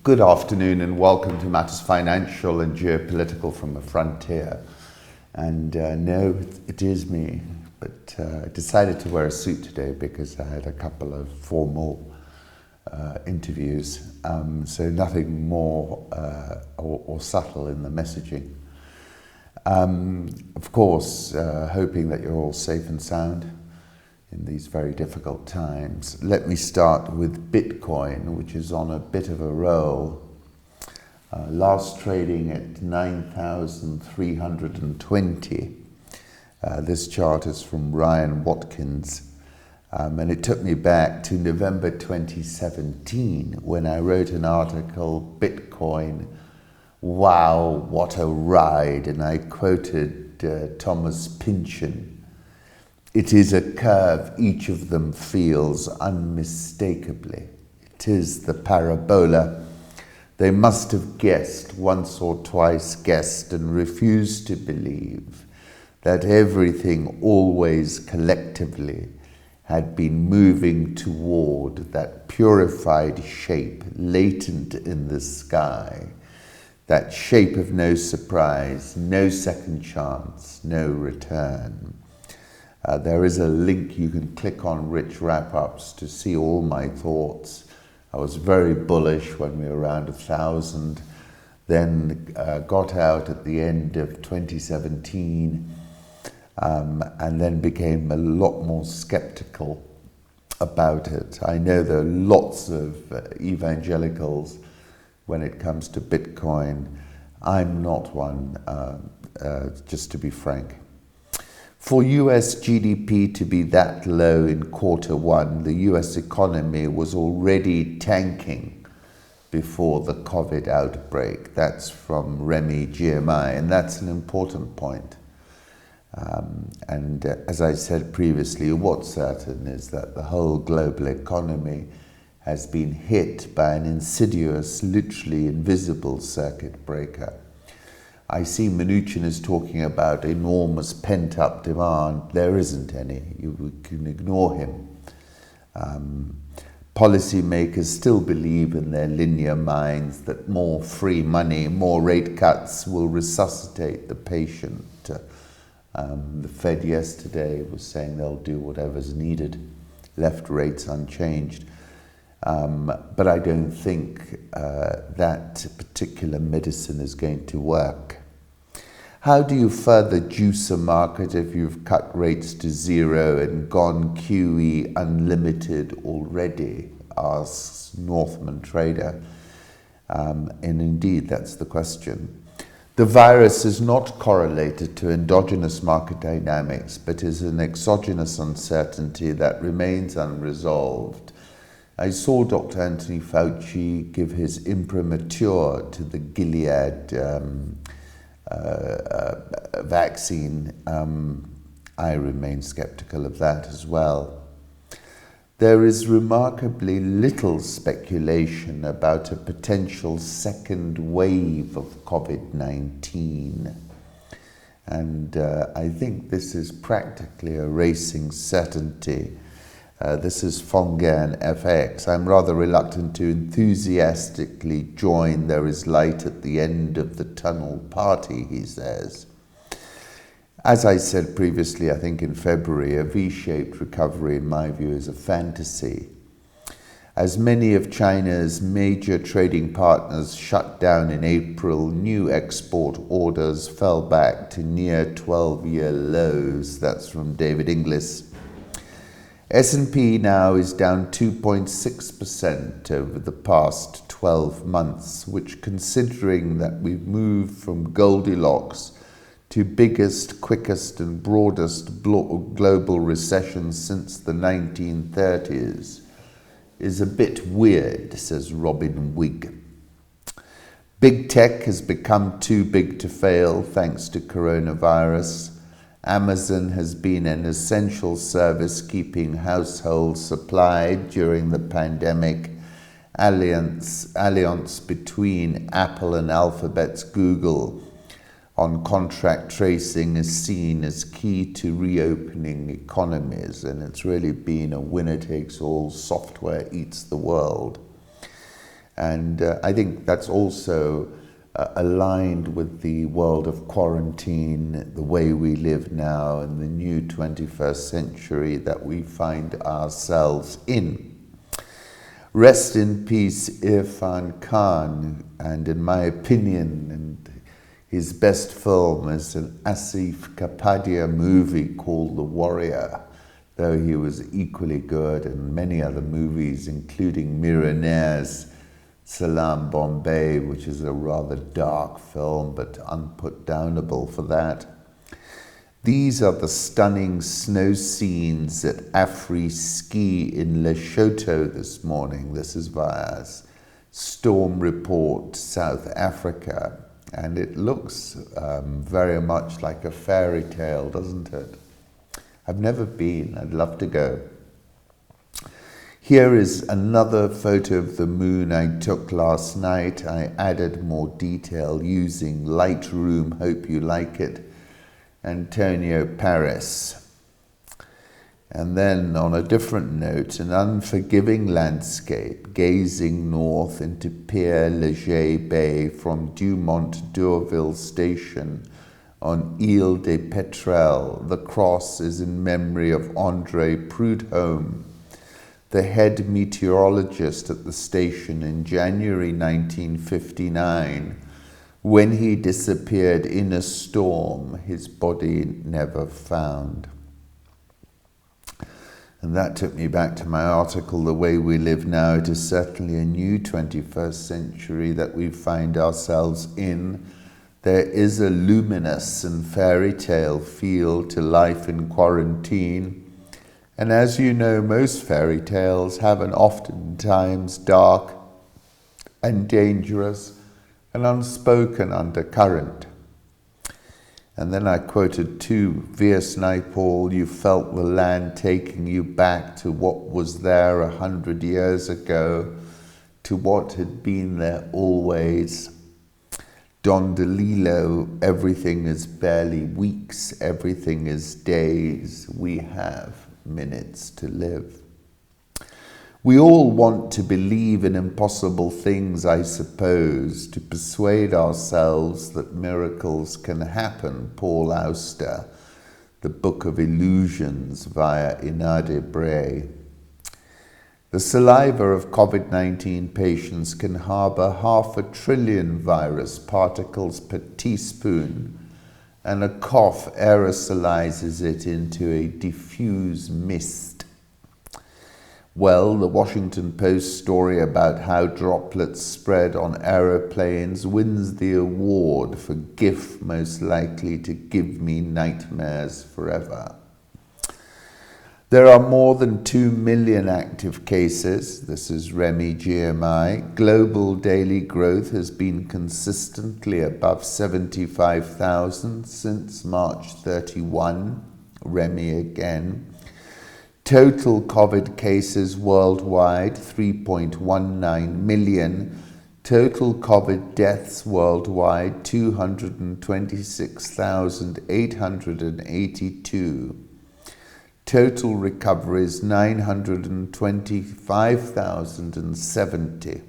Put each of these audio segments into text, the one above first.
Good afternoon and welcome to Matters Financial and Geopolitical from the Frontier. And no, it is me, but I decided to wear a suit today because I had a couple of formal interviews, so nothing more or subtle in the messaging. Of course, hoping that you're all safe and sound in these very difficult times. Let me start with Bitcoin, which is on a bit of a roll. Last trading at 9,320. This chart is from Ryan Watkins, and it took me back to November 2017 when I wrote an article, Bitcoin, wow, what a ride, and I quoted Thomas Pynchon. It is a curve each of them feels unmistakably. It is the parabola. They must have guessed, once or twice guessed, and refused to believe that everything always collectively had been moving toward that purified shape latent in the sky, that shape of no surprise, no second chance, no return. There is a link you can click on Rich Wrap-Ups to see all my thoughts. I was very bullish when we were around 1,000, then got out at the end of 2017, and then became a lot more skeptical about it. I know there are lots of evangelicals when it comes to Bitcoin. I'm not one, just to be frank. For US GDP to be that low in Q1, the US economy was already tanking before the COVID outbreak. That's from Remy GMI, and that's an important point. As I said previously, what's certain is that the whole global economy has been hit by an insidious, literally invisible circuit breaker. I see Mnuchin is talking about enormous pent-up demand. There isn't any. You can ignore him. Policymakers still believe in their linear minds that more free money, more rate cuts will resuscitate the patient. The Fed yesterday was saying they'll do whatever's needed, left rates unchanged. But I don't think that particular medicine is going to work. How do you further juice a market if you've cut rates to zero and gone QE unlimited already, asks Northman Trader. And indeed, that's the question. The virus is not correlated to endogenous market dynamics, but is an exogenous uncertainty that remains unresolved. I saw Dr. Anthony Fauci give his imprimatur to the Gilead vaccine. I remain skeptical of that as well. There is remarkably little speculation about a potential second wave of COVID-19. And I think this is practically a racing certainty. This is Fongan FX. I'm rather reluctant to enthusiastically join "there is light at the end of the tunnel" party, he says. As I said previously, I think in February, a V-shaped recovery, in my view, is a fantasy. As many of China's major trading partners shut down in April, new export orders fell back to near 12-year lows. That's from David Inglis. S&P now is down 2.6% over the past 12 months, which, considering that we've moved from Goldilocks to biggest, quickest and broadest global recession since the 1930s, is a bit weird, says Robin Wigg. Big tech has become too big to fail thanks to coronavirus. Amazon has been an essential service keeping households supplied during the pandemic. Alliance between Apple and Alphabet's Google on contract tracing is seen as key to reopening economies, and it's really been a winner-takes-all, software eats the world. And I think that's also aligned with the world of quarantine, the way we live now, and the new 21st century that we find ourselves in. Rest in peace, Irfan Khan, and in my opinion, and his best film is an Asif Kapadia movie called The Warrior, though he was equally good in many other movies, including Miranaire's Salam Bombay, which is a rather dark film, but unputdownable for that. These are the stunning snow scenes at Afri-Ski in Lesotho this morning. This is via Storm Report, South Africa. And it looks very much like a fairy tale, doesn't it? I've never been. I'd love to go. Here is another photo of the moon I took last night. I added more detail using Lightroom. Hope you like it. Antonio Paris. And then on a different note, an unforgiving landscape gazing north into Pierre Léger Bay from Dumont d'Urville Station on Ile des Pétrels. The cross is in memory of André Prudhomme, the head meteorologist at the station in January 1959. When he disappeared in a storm, his body never found. And that took me back to my article, The Way We Live Now. It is certainly a new 21st century that we find ourselves in. There is a luminous and fairy tale feel to life in quarantine. And as you know, most fairy tales have an oftentimes dark and dangerous an unspoken undercurrent. And then I quoted too, Vias Naipaul, you felt the land taking you back to what was there 100 years ago, to what had been there always. Don DeLillo, everything is barely weeks, everything is days, we have minutes to live. We all want to believe in impossible things, I suppose, to persuade ourselves that miracles can happen. Paul Auster, The Book of Illusions via Inade Bray. The saliva of COVID-19 patients can harbor 500 billion virus particles per teaspoon, and a cough aerosolizes it into a diffuse mist. Well, the Washington Post story about how droplets spread on aeroplanes wins the award for GIF most likely to give me nightmares forever. There are more than 2 million active cases. This is Remy GMI. Global daily growth has been consistently above 75,000 since March 31. Remy again. Total COVID cases worldwide, 3.19 million. Total COVID deaths worldwide, 226,882. Total recoveries, 925,070.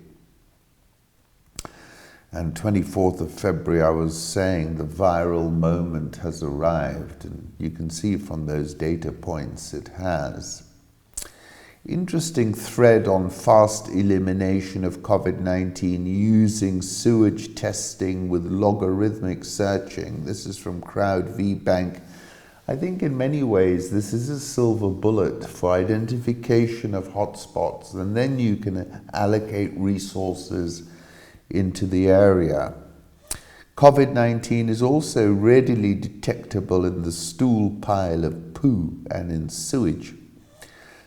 And 24th of February, I was saying the viral moment has arrived, and you can see from those data points it has. Interesting thread on fast elimination of COVID-19 using sewage testing with logarithmic searching. This is from Crowd v Bank. I think in many ways this is a silver bullet for identification of hotspots, and then you can allocate resources into the area. COVID-19 is also readily detectable in the stool pile of poo and in sewage.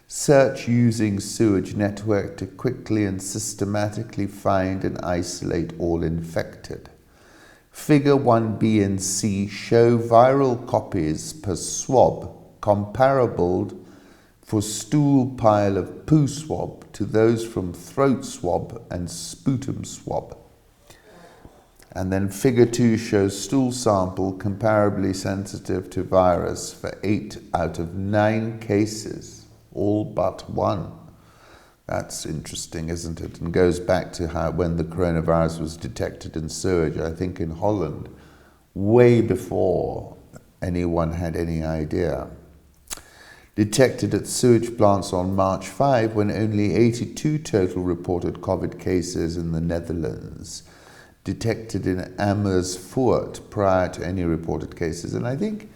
Search using sewage network to quickly and systematically find and isolate all infected. Figure 1b and C show viral copies per swab comparable for stool pile of poo swab to those from throat swab and sputum swab. And then figure 2 shows stool sample comparably sensitive to virus for 8 out of 9 cases, all but 1. That's interesting, isn't it? And goes back to how when the coronavirus was detected in sewage, I think in Holland, way before anyone had any idea. Detected at sewage plants on March 5 when only 82 total reported COVID cases in the Netherlands. Detected in Amersfoort prior to any reported cases. And I think,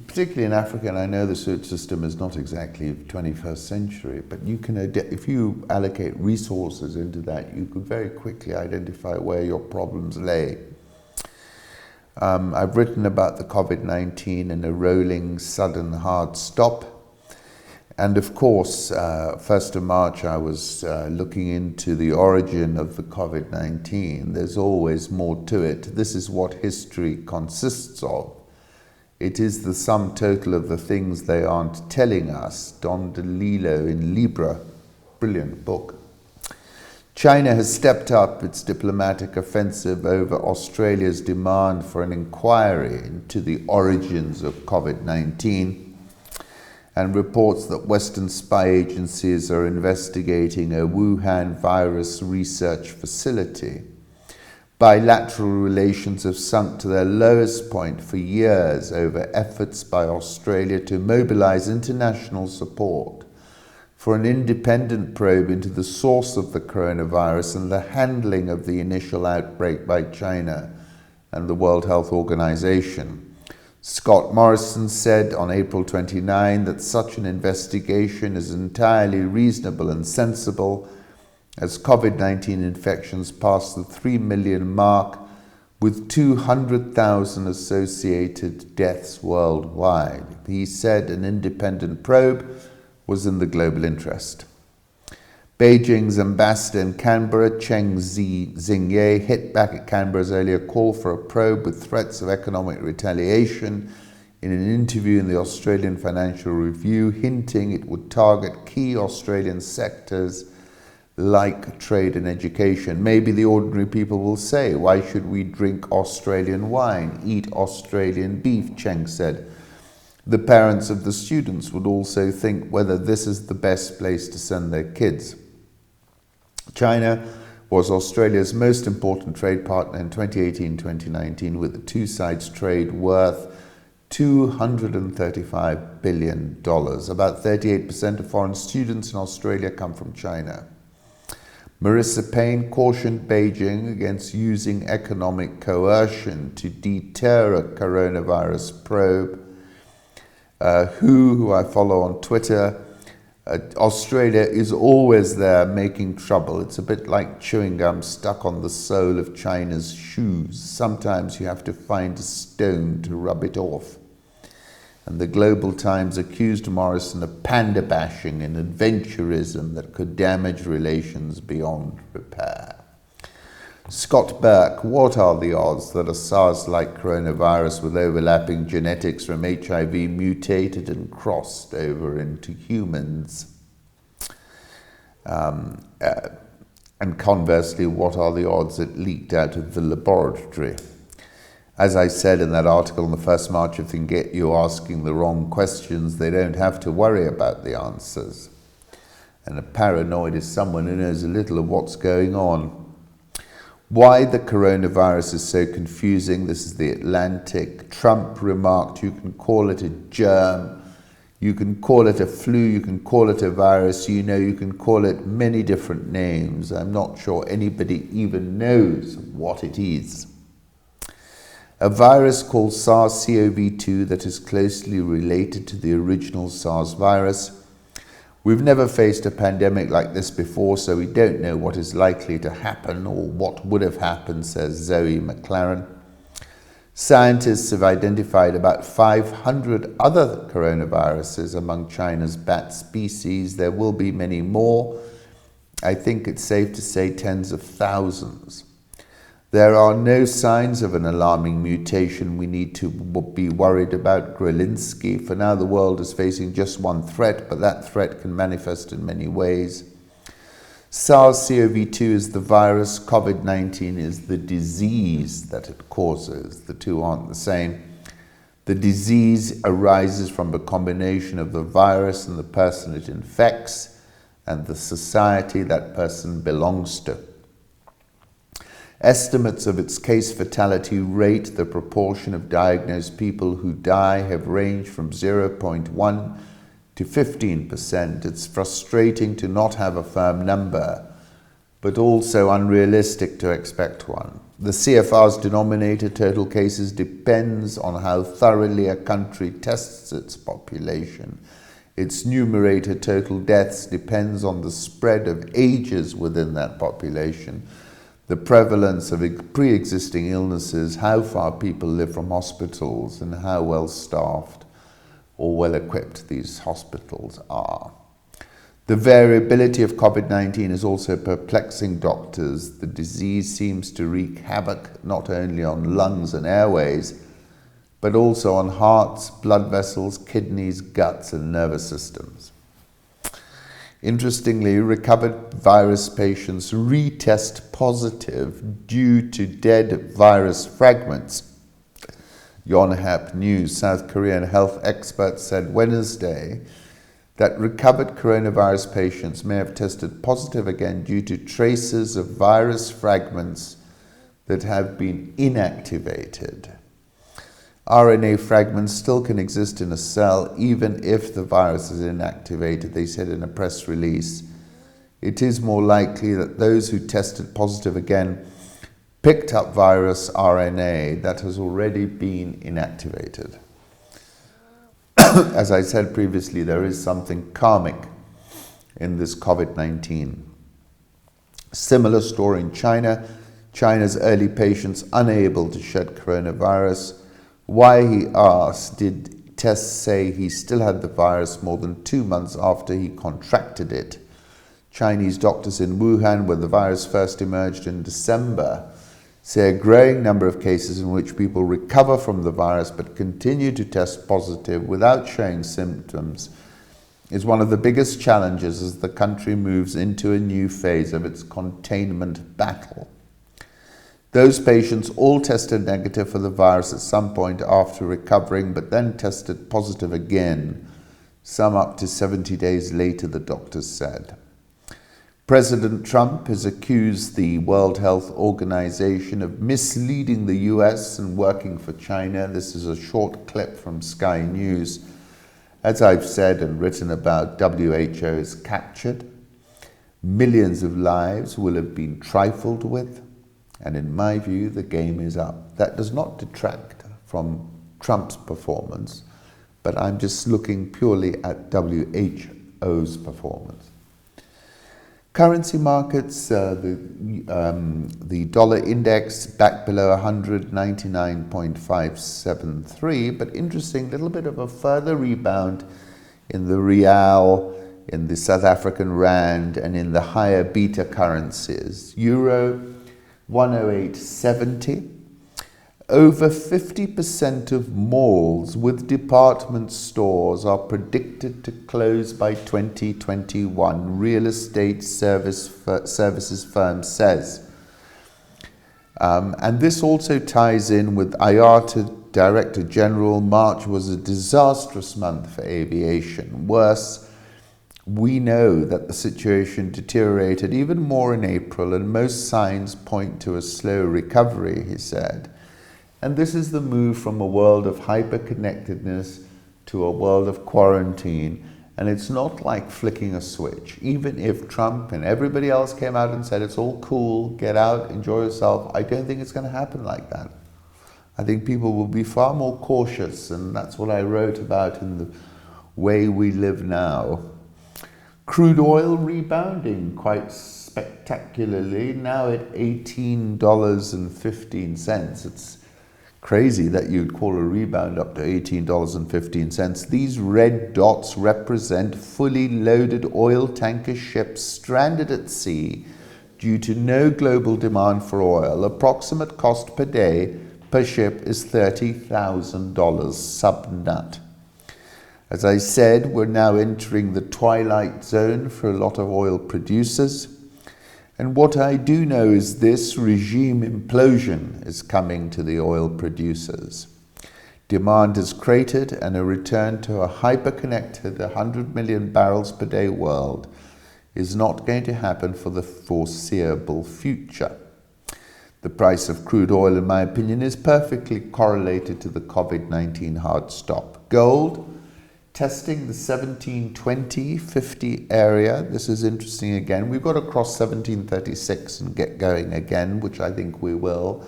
particularly in Africa, and I know the sewage system is not exactly 21st century, but you can, if you allocate resources into that, you could very quickly identify where your problems lay. I've written about the COVID-19 in a rolling, sudden, hard stop. And of course, 1st of March, I was looking into the origin of the COVID-19. There's always more to it. This is what history consists of. It is the sum total of the things they aren't telling us. Don DeLillo in Libra, brilliant book. China has stepped up its diplomatic offensive over Australia's demand for an inquiry into the origins of COVID-19 and reports that Western spy agencies are investigating a Wuhan virus research facility. Bilateral relations have sunk to their lowest point for years over efforts by Australia to mobilize international support for an independent probe into the source of the coronavirus and the handling of the initial outbreak by China and the World Health Organization. Scott Morrison said on April 29 that such an investigation is entirely reasonable and sensible as COVID-19 infections pass the 3 million mark with 200,000 associated deaths worldwide. He said an independent probe was in the global interest. Beijing's ambassador in Canberra, Cheng Xingye, hit back at Canberra's earlier call for a probe with threats of economic retaliation in an interview in the Australian Financial Review, hinting it would target key Australian sectors like trade and education. Maybe the ordinary people will say, why should we drink Australian wine, eat Australian beef, Cheng said. The parents of the students would also think whether this is the best place to send their kids. China was Australia's most important trade partner in 2018-2019, with the two sides' trade worth $235 billion. About 38% of foreign students in Australia come from China. Marissa Payne cautioned Beijing against using economic coercion to deter a coronavirus probe. Who I follow on Twitter, Australia is always there making trouble. It's a bit like chewing gum stuck on the sole of China's shoes. Sometimes you have to find a stone to rub it off. And the Global Times accused Morrison of panda bashing and adventurism that could damage relations beyond repair. Scott Burke, what are the odds that a SARS-like coronavirus with overlapping genetics from HIV mutated and crossed over into humans? And conversely, what are the odds it leaked out of the laboratory? As I said in that article on the 1st March, if they can get you asking the wrong questions, they don't have to worry about the answers. And a paranoid is someone who knows a little of what's going on. Why the coronavirus is so confusing. This is the Atlantic. Trump remarked, you can call it a germ, you can call it a flu, you can call it a virus, you can call it many different names. I'm not sure anybody even knows what it is. A virus called SARS-CoV-2 that is closely related to the original SARS virus. We've never faced a pandemic like this before, so we don't know what is likely to happen or what would have happened, says Zoe McLaren. Scientists have identified about 500 other coronaviruses among China's bat species. There will be many more. I think it's safe to say tens of thousands. There are no signs of an alarming mutation we need to be worried about, Grelinsky. For now, the world is facing just one threat, but that threat can manifest in many ways. SARS-CoV-2 is the virus, COVID-19 is the disease that it causes. The two aren't the same. The disease arises from a combination of the virus and the person it infects. and the society that person belongs to. Estimates of its case fatality rate, the proportion of diagnosed people who die, have ranged from 0.1 to 15%. It's frustrating to not have a firm number, but also unrealistic to expect one. The CFR's denominator, total cases, depends on how thoroughly a country tests its population. Its numerator, total deaths, depends on the spread of ages within that population, the prevalence of pre-existing illnesses, how far people live from hospitals, and how well staffed or well equipped these hospitals are. The variability of COVID-19 is also perplexing doctors. The disease seems to wreak havoc not only on lungs and airways, but also on hearts, blood vessels, kidneys, guts, and nervous systems. Interestingly, recovered virus patients retest positive due to dead virus fragments. Yonhap News, South Korean health experts said Wednesday that recovered coronavirus patients may have tested positive again due to traces of virus fragments that have been inactivated. RNA fragments still can exist in a cell even if the virus is inactivated, they said in a press release. It is more likely that those who tested positive again picked up virus RNA that has already been inactivated. As I said previously, there is something karmic in this COVID-19. Similar story in China. China's early patients unable to shed coronavirus. Why, he asked, did tests say he still had the virus more than 2 months after he contracted it? Chinese doctors in Wuhan, where the virus first emerged in December, say a growing number of cases in which people recover from the virus but continue to test positive without showing symptoms is one of the biggest challenges as the country moves into a new phase of its containment battle. Those patients all tested negative for the virus at some point after recovering, but then tested positive again, some up to 70 days later, the doctors said. President Trump has accused the World Health Organization of misleading the US and working for China. This is a short clip from Sky News. As I've said and written about, WHO is captured. Millions of lives will have been trifled with. And in my view, the game is up. That does not detract from Trump's performance, but I'm just looking purely at WHO's performance. Currency markets, the dollar index back below 199.573, but interesting, little bit of a further rebound in the real, in the South African rand, and in the higher beta currencies. Euro 108.70. Over 50% of malls with department stores are predicted to close by 2021, real estate services firm says. And this also ties in with IATA Director General. March was a disastrous month for aviation. Worse, we know that the situation deteriorated even more in April, and most signs point to a slow recovery, he said. And this is the move from a world of hyper-connectedness to a world of quarantine. And it's not like flicking a switch. Even if Trump and everybody else came out and said it's all cool, get out, enjoy yourself, I don't think it's going to happen like that. I think people will be far more cautious, and that's what I wrote about in The Way We Live Now. Crude oil rebounding quite spectacularly, now at $18.15. It's crazy that you'd call a rebound up to $18.15. These red dots represent fully loaded oil tanker ships stranded at sea due to no global demand for oil. Approximate cost per day per ship is $30,000 sub-nut. As I said, we're now entering the twilight zone for a lot of oil producers. And what I do know is this regime implosion is coming to the oil producers. Demand is cratered, and a return to a hyper-connected 100 million barrels per day world is not going to happen for the foreseeable future. The price of crude oil, in my opinion, is perfectly correlated to the COVID-19 hard stop. Gold, testing the 1720-50 area. This is interesting again. We've got to cross 1736 and get going again, which I think we will.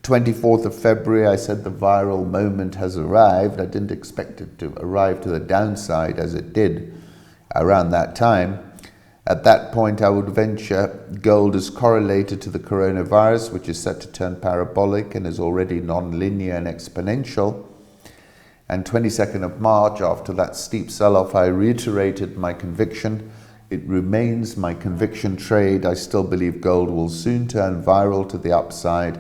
24th of February, I said the viral moment has arrived. I didn't expect it to arrive to the downside as it did around that time. At that point, I would venture gold is correlated to the coronavirus, which is set to turn parabolic and is already non-linear and exponential. And 22nd of March, after that steep sell-off, I reiterated my conviction. It remains my conviction trade. I still believe gold will soon turn viral to the upside.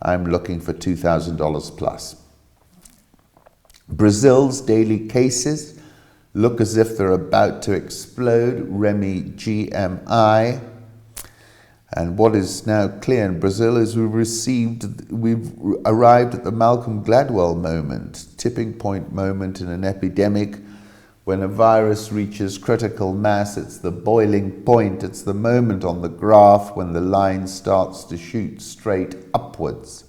I'm looking for $2,000 plus. Brazil's daily cases look as if they're about to explode. Remy GMI. And what is now clear in Brazil is we've arrived at the Malcolm Gladwell moment, tipping point moment in an epidemic. When a virus reaches critical mass, it's the boiling point. It's the moment on the graph when the line starts to shoot straight upwards.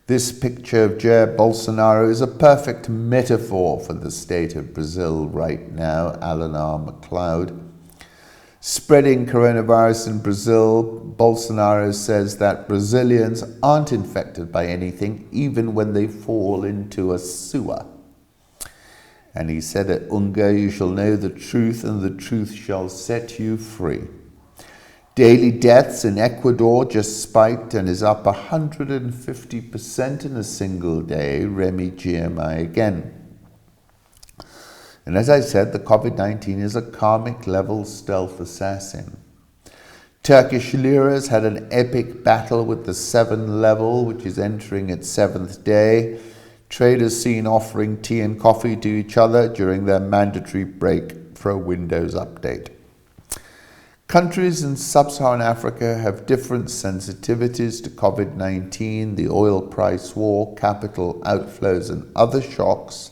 This picture of Jair Bolsonaro is a perfect metaphor for the state of Brazil right now. Alan R. McLeod. Spreading coronavirus in Brazil, Bolsonaro says that Brazilians aren't infected by anything, even when they fall into a sewer. And he said at Unga, you shall know the truth, and the truth shall set you free. Daily deaths in Ecuador just spiked and is up 150% in a single day. Remy GMI again. And as I said, the COVID-19 is a karmic level stealth assassin. Turkish liras had an epic battle with the 7 level, which is entering its 7th day. Traders seen offering tea and coffee to each other during their mandatory break for a Windows update. Countries in sub-Saharan Africa have different sensitivities to COVID-19, the oil price war, capital outflows, and other shocks.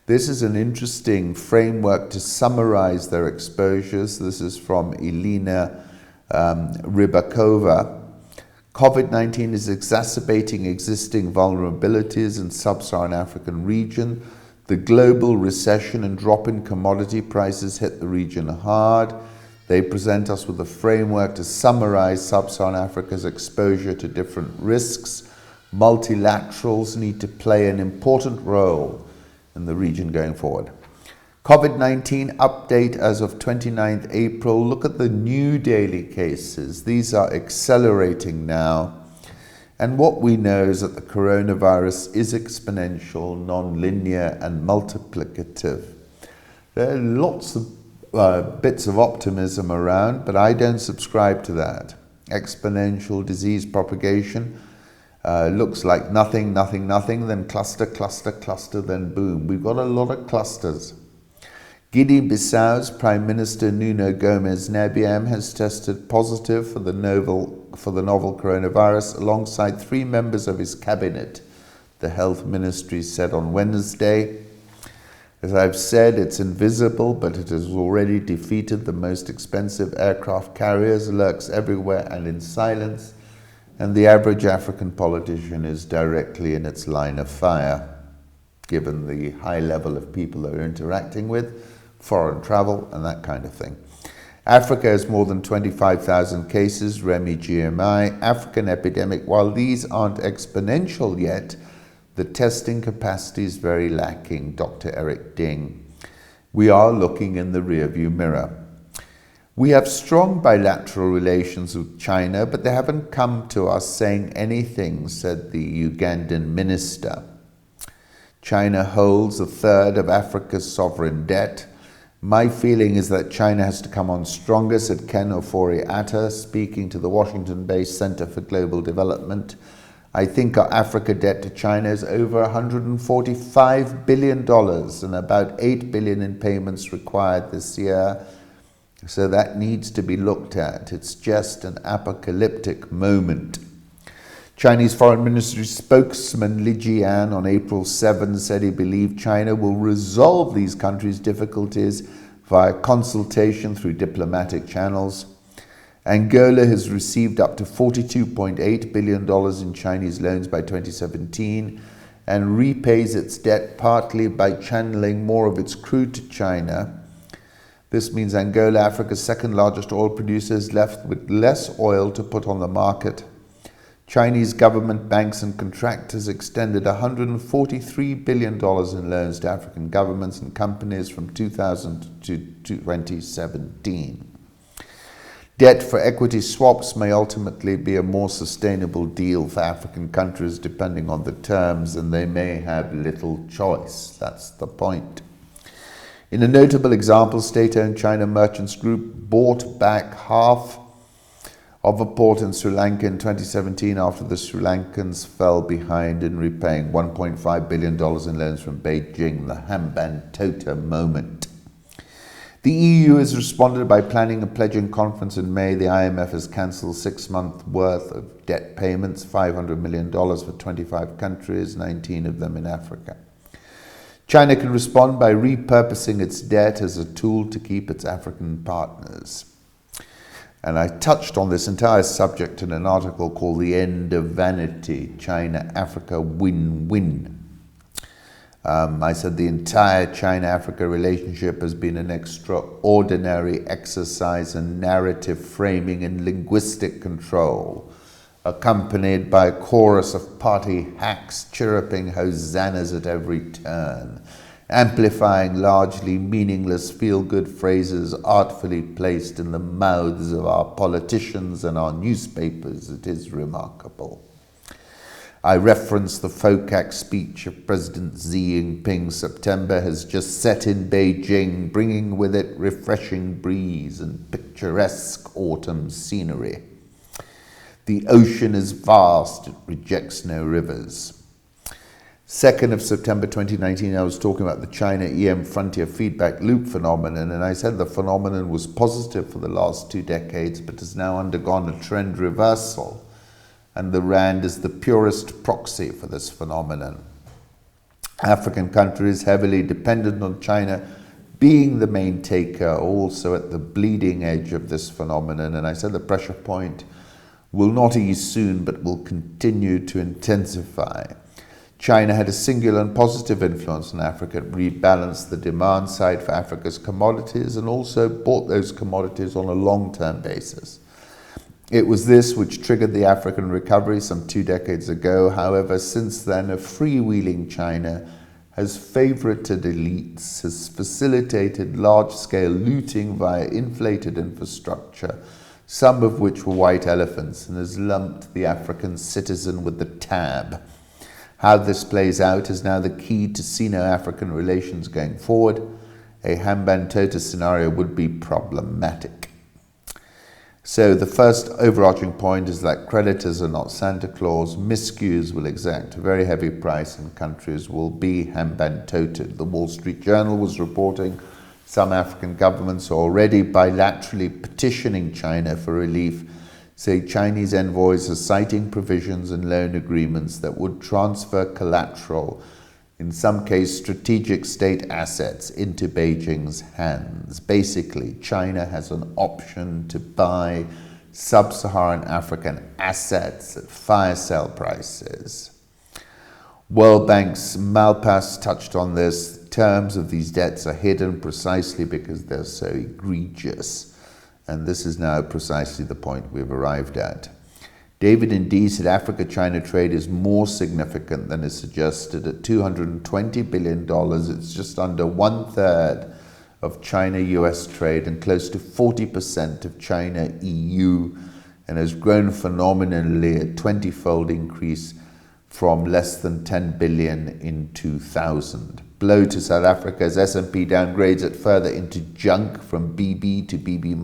This is an interesting framework to summarize their exposures. This is from Elena Rybakova. COVID-19 is exacerbating existing vulnerabilities in sub-Saharan African region. The global recession and drop in commodity prices hit the region hard. They present us with a framework to summarize sub-Saharan Africa's exposure to different risks. Multilaterals need to play an important role in the region going forward. COVID-19 update as of 29th April. Look at the new daily cases. These are accelerating now. And what we know is that the coronavirus is exponential, non-linear, and multiplicative. There are lots of bits of optimism around, but I don't subscribe to that. Exponential disease propagation looks like nothing, then cluster, then boom. We've got a lot of clusters. Guinea-Bissau's Prime Minister Nuno Gomes Nabiam has tested positive for the novel coronavirus alongside 3 members of his cabinet, the health ministry said on Wednesday. As I've said, it's invisible, but it has already defeated the most expensive aircraft carriers, lurks everywhere and in silence, and the average African politician is directly in its line of fire, given the high level of people they're interacting with, foreign travel, and that kind of thing. Africa has more than 25,000 cases, Remy GMI. African epidemic, while these aren't exponential yet, the testing capacity is very lacking, Dr. Eric Ding. We are looking in the rearview mirror. We have strong bilateral relations with China, but they haven't come to us saying anything, said the Ugandan minister. China holds 1/3 of Africa's sovereign debt. My feeling is that China has to come on stronger, said Ken Ofori-Atta, speaking to the Washington-based Center for Global Development. I think our Africa debt to China is over $145 billion and about $8 billion in payments required this year. So that needs to be looked at. It's just an apocalyptic moment. Chinese Foreign Ministry spokesman Li Jian on April 7 said he believed China will resolve these countries' difficulties via consultation through diplomatic channels. Angola has received up to $42.8 billion in Chinese loans by 2017 and repays its debt partly by channeling more of its crude to China. This means Angola, Africa's second largest oil producer, is left with less oil to put on the market. Chinese government, banks and contractors extended $143 billion in loans to African governments and companies from 2000 to 2017. Debt for equity swaps may ultimately be a more sustainable deal for African countries depending on the terms, and they may have little choice. That's the point. In a notable example, state-owned China Merchants Group bought back half of a port in Sri Lanka in 2017 after the Sri Lankans fell behind in repaying $1.5 billion in loans from Beijing, the Hambantota moment. The EU has responded by planning a pledging conference in May. The IMF has cancelled 6 months' worth of debt payments, $500 million for 25 countries, 19 of them in Africa. China can respond by repurposing its debt as a tool to keep its African partners. And I touched on this entire subject in an article called The End of Vanity, China-Africa Win-Win. I said the entire China-Africa relationship has been an extraordinary exercise in narrative framing and linguistic control, accompanied by a chorus of party hacks chirruping hosannas at every turn, amplifying largely meaningless feel-good phrases artfully placed in the mouths of our politicians and our newspapers. It is remarkable. I referenced the FOCAC speech of President Xi Jinping. September has just set in Beijing, bringing with it refreshing breeze and picturesque autumn scenery. The ocean is vast, it rejects no rivers. 2nd of September 2019, I was talking about the China EM frontier feedback loop phenomenon, and I said the phenomenon was positive for the last 2 decades, but has now undergone a trend reversal. And the Rand is the purest proxy for this phenomenon. African countries heavily dependent on China being the main taker are also at the bleeding edge of this phenomenon, and I said the pressure point will not ease soon but will continue to intensify. China had a singular and positive influence on Africa. It rebalanced the demand side for Africa's commodities and also bought those commodities on a long-term basis. It was this which triggered the African recovery some 2 decades ago. However, since then, a freewheeling China has favorited elites, has facilitated large-scale looting via inflated infrastructure, some of which were white elephants, and has lumped the African citizen with the tab. How this plays out is now the key to Sino-African relations going forward. A Hambantota scenario would be problematic. So the first overarching point is that creditors are not Santa Claus. Miscues will exact a very heavy price and countries will be Hambantoted. The Wall Street Journal was reporting some African governments are already bilaterally petitioning China for relief, say Chinese envoys are citing provisions in loan agreements that would transfer collateral, in some case strategic state assets, into Beijing's hands. Basically, China has an option to buy sub-Saharan African assets at fire sale prices. World Bank's Malpass touched on this. Terms of these debts are hidden precisely because they're so egregious. And this is now precisely the point we've arrived at. David indeed said Africa-China trade is more significant than is suggested. At $220 billion, it's just under 1/3 of China-US trade and close to 40% of China-EU, and has grown phenomenally, a 20-fold increase from less than 10 billion in 2000. Blow to South Africa as S&P downgrades it further into junk from BB to BB-.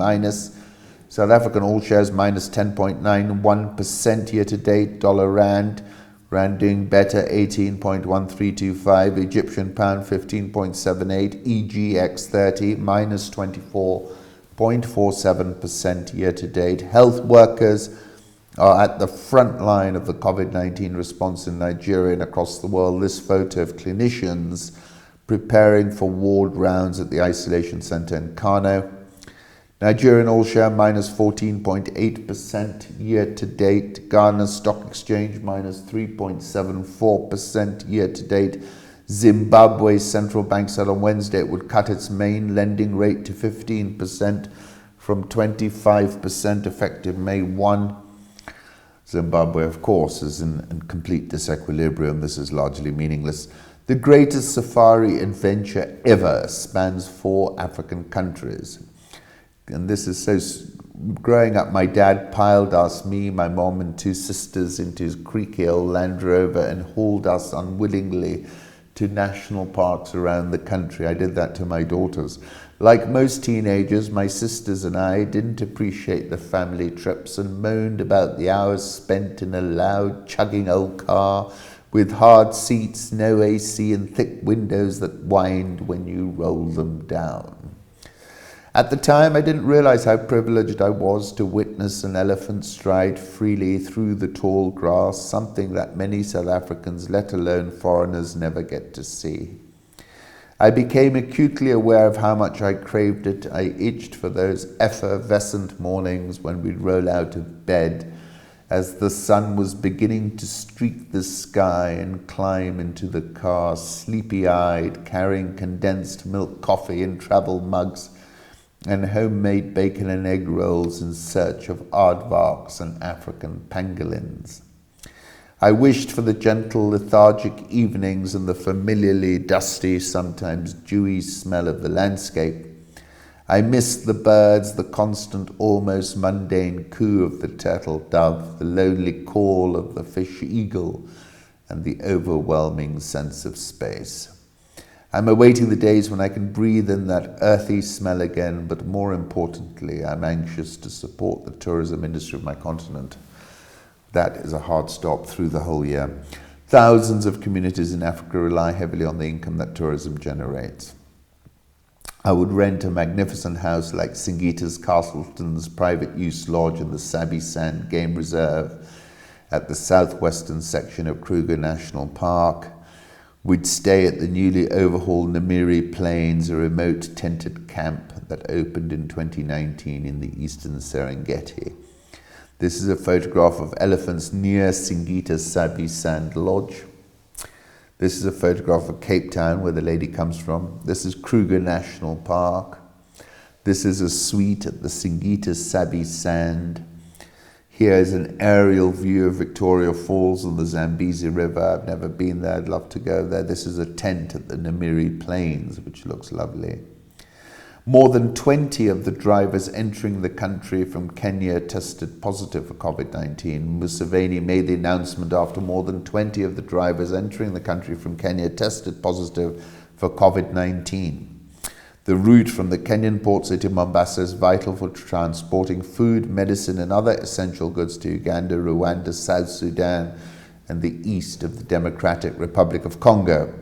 South African All Shares minus 10.91% year-to-date. Dollar Rand doing better, 18.1325. Egyptian Pound 15.78. EGX30 minus 24.47% year-to-date. Health workers are at the front line of the COVID-19 response in Nigeria and across the world. This photo of clinicians preparing for ward rounds at the isolation centre in Kano. Nigerian All Share minus 14.8% year to date. Ghana's stock exchange minus 3.74% year to date. Zimbabwe's central bank said on Wednesday it would cut its main lending rate to 15% from 25% effective May 1. Zimbabwe, of course, is in complete disequilibrium. This is largely meaningless. The greatest safari adventure ever spans 4 African countries. And this is so... Growing up, my dad piled us, me, my mom and 2 sisters, into his creaky old Land Rover and hauled us unwillingly to national parks around the country. I did that to my daughters. Like most teenagers, my sisters and I didn't appreciate the family trips and moaned about the hours spent in a loud, chugging old car with hard seats, no AC, and thick windows that whined when you rolled them down. At the time, I didn't realize how privileged I was to witness an elephant stride freely through the tall grass, something that many South Africans, let alone foreigners, never get to see. I became acutely aware of how much I craved it. I itched for those effervescent mornings when we'd roll out of bed as the sun was beginning to streak the sky and climb into the car, sleepy-eyed, carrying condensed milk coffee in travel mugs and homemade bacon and egg rolls in search of aardvarks and African pangolins. I wished for the gentle, lethargic evenings and the familiarly dusty, sometimes dewy smell of the landscape. I missed the birds, the constant, almost mundane coo of the turtle dove, the lonely call of the fish eagle, and the overwhelming sense of space. I'm awaiting the days when I can breathe in that earthy smell again, but more importantly, I'm anxious to support the tourism industry of my continent. That is a hard stop through the whole year. Thousands of communities in Africa rely heavily on the income that tourism generates. I would rent a magnificent house like Singita's Castleton's private use lodge in the Sabi Sand Game Reserve at the southwestern section of Kruger National Park. We'd stay at the newly overhauled Namiri Plains, a remote tented camp that opened in 2019 in the eastern Serengeti. This is a photograph of elephants near Singita's Sabi Sand Lodge. This is a photograph of Cape Town, where the lady comes from. This is Kruger National Park. This is a suite at the Singita Sabi Sand. Here is an aerial view of Victoria Falls on the Zambezi River. I've never been there. I'd love to go there. This is a tent at the Namiri Plains, which looks lovely. More than 20 of the drivers entering the country from Kenya tested positive for COVID-19. Museveni made the announcement after more than 20 of the drivers entering the country from Kenya tested positive for COVID-19. The route from the Kenyan port city Mombasa is vital for transporting food, medicine and other essential goods to Uganda, Rwanda, South Sudan and the east of the Democratic Republic of Congo.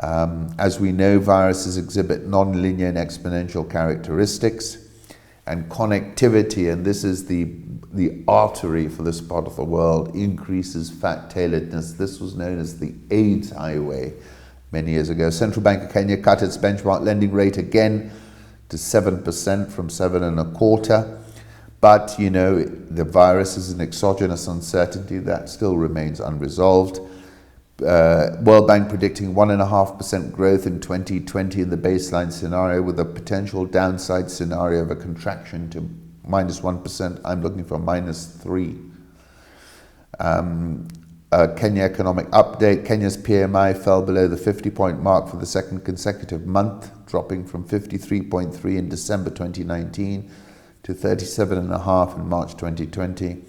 As we know, viruses exhibit non-linear and exponential characteristics, and connectivity, and this is the artery for this part of the world, increases fat-tailedness. This was known as the AIDS highway many years ago. Central Bank of Kenya cut its benchmark lending rate again to 7% from 7.25%. But, you know, the virus is an exogenous uncertainty that still remains unresolved. World Bank predicting 1.5% growth in 2020 in the baseline scenario, with a potential downside scenario of a contraction to -1%. I'm looking for -3%. Kenya economic update. Kenya's PMI fell below the 50-point mark for the second consecutive month, dropping from 53.3 in December 2019 to 37.5 in March 2020.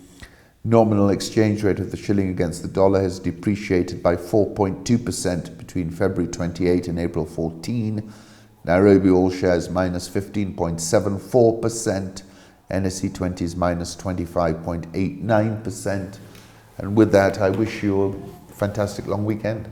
Nominal exchange rate of the shilling against the dollar has depreciated by 4.2% between February 28 and April 14. Nairobi All Share is -15.74%. NSE20 is -25.89%. And with that, I wish you a fantastic long weekend.